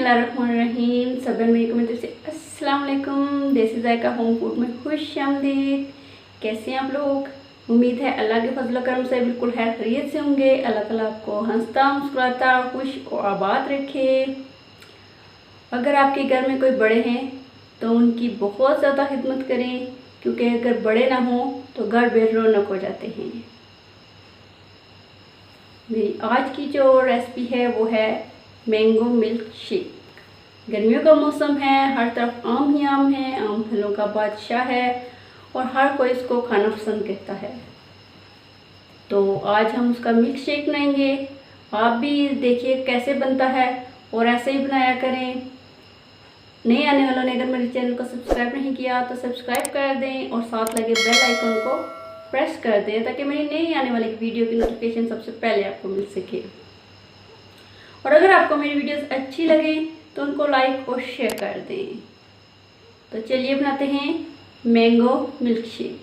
बिस्मिल्लाहिर्रहमानिर्रहीम। सबन मेरी कमेंट से अस्सलाम वालेकुम। देसी जायका होम फूड में खुश आमदीद। कैसे हैं आप लोग? उम्मीद है अल्लाह के फजल करम से बिल्कुल खैरियत से होंगे। अल्लाह ताला आपको हंसता मुस्कुराता खुश और आबाद रखे। अगर आपके घर में कोई बड़े हैं तो उनकी बहुत ज़्यादा खिदमत करें, क्योंकि अगर बड़े ना हों तो घर बेरौनक हो जाते हैं। मेरी आज की जो रेसिपी है वो है मैंगो मिल्क शेक। गर्मियों का मौसम है, हर तरफ आम ही आम है, आम फलों का बादशाह है और हर कोई इसको खाना पसंद करता है। तो आज हम उसका मिल्क शेक बनाएंगे। आप भी देखिए कैसे बनता है और ऐसे ही बनाया करें। नए आने वालों ने अगर मेरे चैनल को सब्सक्राइब नहीं किया तो सब्सक्राइब कर दें और साथ लगे बेल आइकन को प्रेस कर दें, ताकि मेरी नई आने वाली वीडियो की नोटिफिकेशन सबसे पहले आपको मिल सके। और अगर आपको मेरी वीडियोस अच्छी लगे तो उनको लाइक और शेयर कर दें। तो चलिए बनाते हैं मैंगो मिल्क शेक।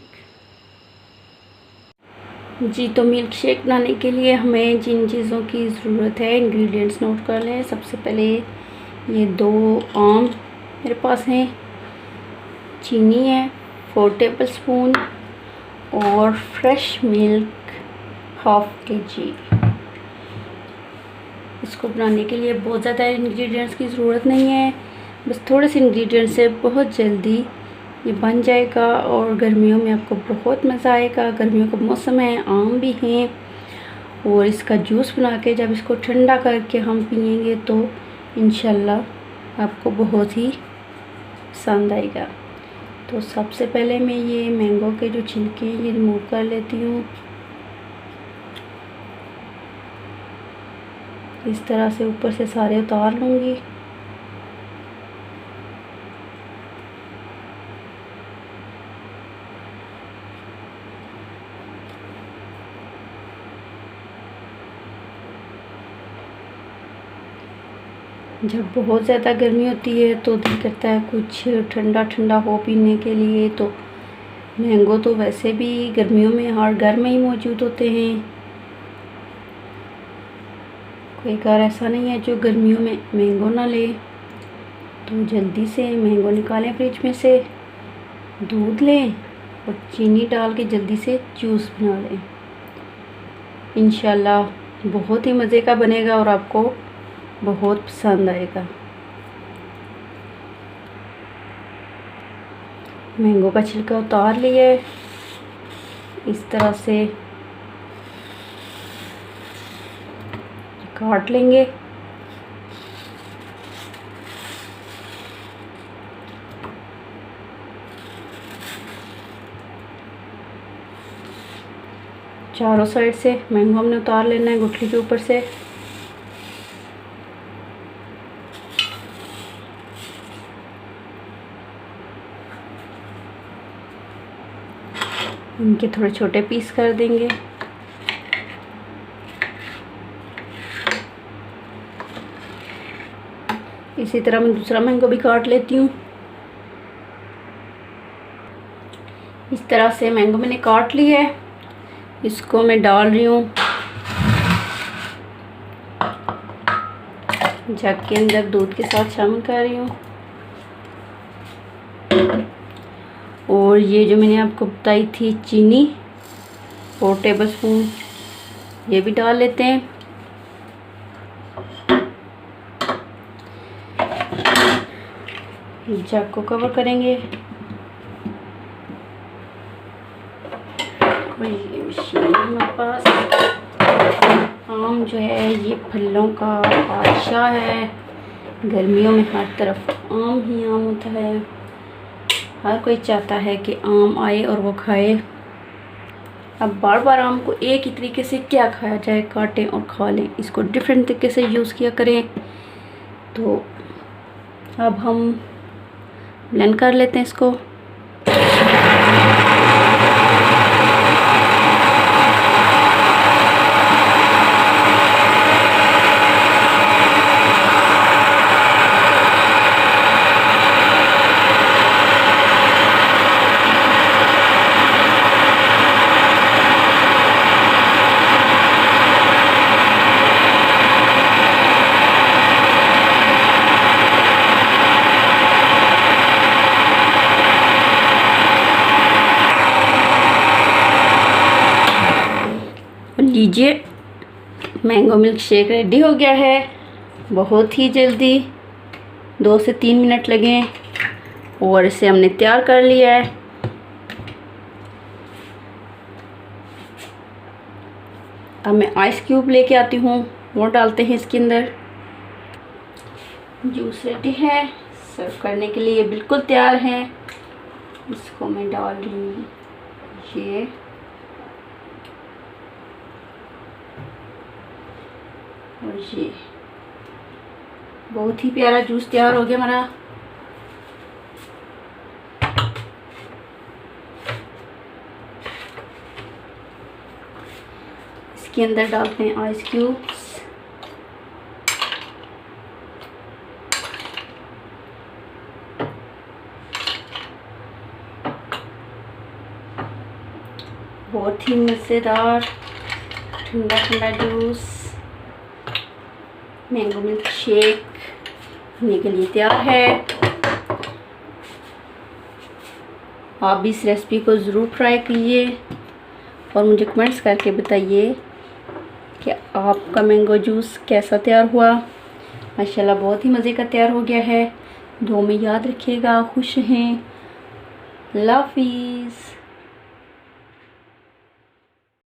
जी, तो मिल्क शेक बनाने के लिए हमें जिन चीज़ों की ज़रूरत है इंग्रेडिएंट्स नोट कर लें। सबसे पहले ये 2 आम मेरे पास हैं, चीनी है 4 टेबलस्पून और फ्रेश मिल्क 1/2 kg। इसको बनाने के लिए बहुत ज़्यादा इंग्रेडिएंट्स की ज़रूरत नहीं है, बस थोड़े से इंग्रेडिएंट्स से बहुत जल्दी ये बन जाएगा और गर्मियों में आपको बहुत मज़ा आएगा। गर्मियों का मौसम है, आम भी हैं और इसका जूस बना के जब इसको ठंडा करके हम पियेंगे तो इंशाल्लाह आपको बहुत ही पसंद आएगा। तो सबसे पहले मैं ये मैंगो के जो छिलके हैं ये रिमूव कर लेती हूँ। इस तरह से ऊपर से सारे उतार लूँगी। जब बहुत ज़्यादा गर्मी होती है तो दिल करता है कुछ ठंडा ठंडा हो पीने के लिए। तो मैंगो तो वैसे भी गर्मियों में हर घर में ही मौजूद होते हैं। कोई घर ऐसा नहीं है जो गर्मियों में मैंगो ना ले। तो जल्दी से मैंगो निकालें फ्रिज में से, दूध लें और चीनी डाल के जल्दी से जूस बना लें। इंशाल्लाह बहुत ही मज़े का बनेगा और आपको बहुत पसंद आएगा। मैंगो का छिलका उतार लिया है, इस तरह से काट लेंगे। चारों साइड से मैंगो हमने उतार लेना है गुठली के ऊपर से। इनके थोड़े छोटे पीस कर देंगे। इसी तरह मैं दूसरा मैंगो भी काट लेती हूँ। इस तरह से मैंगो मैंने काट लिया है, इसको मैं डाल रही हूँ जग के अंदर, दूध के साथ शामिल कर रही हूँ। और ये जो मैंने आपको बताई थी चीनी 4 टेबलस्पून ये भी डाल लेते हैं। जग को कवर करेंगे और ये मशीन हमारे पास। आम जो है ये फलों का बादशाह है। गर्मियों में हर तरफ आम ही आम होता है। हर कोई चाहता है कि आम आए और वो खाए। अब बार बार आम को एक ही तरीके से क्या खाया जाए, काटें और खा लें। इसको डिफरेंट तरीके से यूज़ किया करें। तो अब हम ब्लेंड कर लेते हैं इसको। लीजिए, मैंगो मिल्क शेक रेडी हो गया है। बहुत ही जल्दी 2 से 3 मिनट लगे और इसे हमने तैयार कर लिया है। अब मैं आइस क्यूब लेके आती हूँ, वो डालते हैं इसके अंदर। जूस रेडी है, सर्व करने के लिए बिल्कुल तैयार है। इसको मैं डाल रही हूँ ये, और ये बहुत ही प्यारा जूस तैयार हो गया हमारा। इसके अंदर डालते हैं आइस क्यूब्स। बहुत ही मज़ेदार ठंडा ठंडा जूस मैंगो मिल्क शेक पीने के लिए तैयार है। आप भी इस रेसिपी को ज़रूर ट्राई कीजिए और मुझे कमेंट्स करके बताइए कि आपका मैंगो जूस कैसा तैयार हुआ। माशाल्लाह बहुत ही मज़े का तैयार हो गया है। दुआ में याद रखिएगा। खुश रहें। अल्लाह हाफिज़।